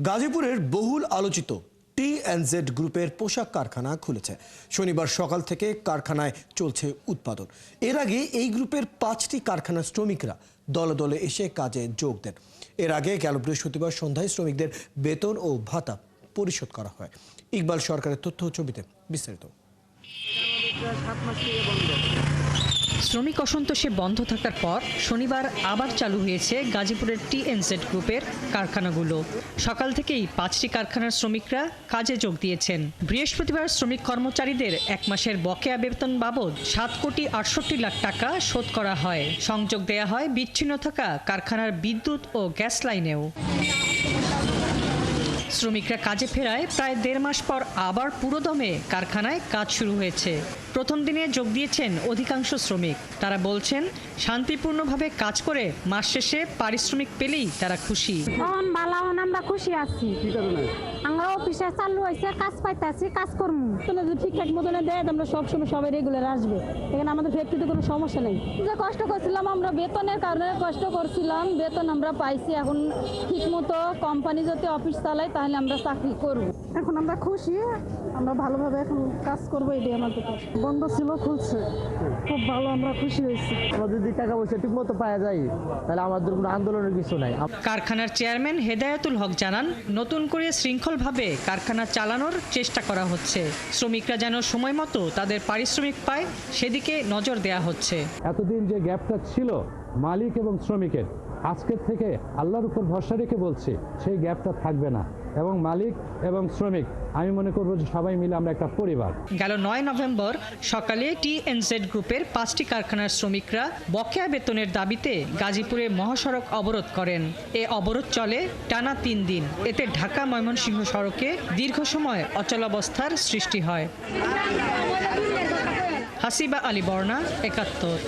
গাজীপুরের বহুল আলোচিত টি&জেড গ্রুপের পোশাক কারখানা খুলেছে। শনিবার সকাল থেকে কারখানায় চলছে উৎপাদন। এর আগে এই গ্রুপের 5টি কারখানার শ্রমিকরা দলে দলে এসে কাজে যোগ দেন। এর আগে গেল বৃহস্পতিবার সন্ধ্যায় শ্রমিকদের বেতন ও ভাতা পরিশোধ করা হয়। ইকবাল সরকারের তথ্য ছবিতে বিস্তারিত। শ্রমিক অসন্তোষে বন্ধ থাকার পর শনিবার আবার চালু হয়েছে গাজীপুরের টি&জেড গ্রুপের কারখানাগুলো। সকাল থেকেই 5টি কারখানার শ্রমিকরা কাজে যোগ দিয়েছেন। বৃহস্পতিবার শ্রমিক কর্মচারীদের 1 মাসের বকেয়া বেতন বাবদ 7,68,00,000 টাকা শোধ করা হয়। সংযোগ দেয়া হয় বিচ্ছিন্ন থাকা কারখানার বিদ্যুৎ ও গ্যাস লাইনেও। শ্রমিকরা কাজে ফেরায় প্রায় 1.5 মাস পর আবার পুরোদমে কারখানায় কাজ শুরু হয়েছে। প্রথম দিনে যোগ দিয়েছেন অধিকাংশ শ্রমিক। তারা বলছেন, শান্তিপূর্ণভাবে কাজ করে মাস শেষে পারিশ্রমিক পেলেই তারা খুশি। আমরা খুশি আছি, আমরা অফিসে চালু হয়েছে, কাজ পাইতেছি, কাজ করবো। ঠিকঠাক মতন দেয়, আমরা সবসময় সবাই রেগুলার আসবে। এখানে আমাদের ফ্যাক্টরিতে কোনো সমস্যা নেই। যে কষ্ট করছিলাম, আমরা বেতনের কারণে কষ্ট করছিলাম, বেতন আমরা পাইছি। এখন ঠিক মতো কোম্পানি যদি অফিস চালায় তাহলে আমরা চাকরি করব। এখন আমরা খুশি, আমরা ভালোভাবে এখন কাজ করবো। এটাই আমাদের বন্ধ ছিল, খুলছে, খুব ভালো, আমরা খুশি হয়েছি। আমরা যদি টাকা পয়সা ঠিক মতো পাওয়া যায় তাহলে আমাদের কোনো আন্দোলনের কিছু নাই। কারখানার চেয়ারম্যান হেদায়েতুল হক জানান, নতুন করে শৃঙ্খলভাবে কারখানা চালানোর চেষ্টা করা হচ্ছে। শ্রমিকরা যেন সময় মতো তাদের পারিশ্রমিক পায় সেদিকে নজর দেয়া হচ্ছে। এতদিন যে গ্যাপটা ছিল মালিক এবং শ্রমিকের, আজকের থেকে আল্লাহর উপর ভরসা রেখে বলছি সেই গ্যাপটা থাকবে না। এবং মালিক এবং শ্রমিক, আমি মনে করব যে সবাই মিলে আমরা একটা পরিবার। গেল 9 নভেম্বর সকালে টি&জেড গ্রুপের 5টি কারখানার শ্রমিকরা বকেয়া বেতনের দাবিতে গাজীপুরে মহাসড়ক অবরোধ করেন। এ অবরোধ চলে টানা 3 দিন। এতে ঢাকা ময়মনসিংহ সড়কে দীর্ঘ সময় অচলাবস্থার সৃষ্টি হয়। হাসিবা আলী বর্ণা, 71।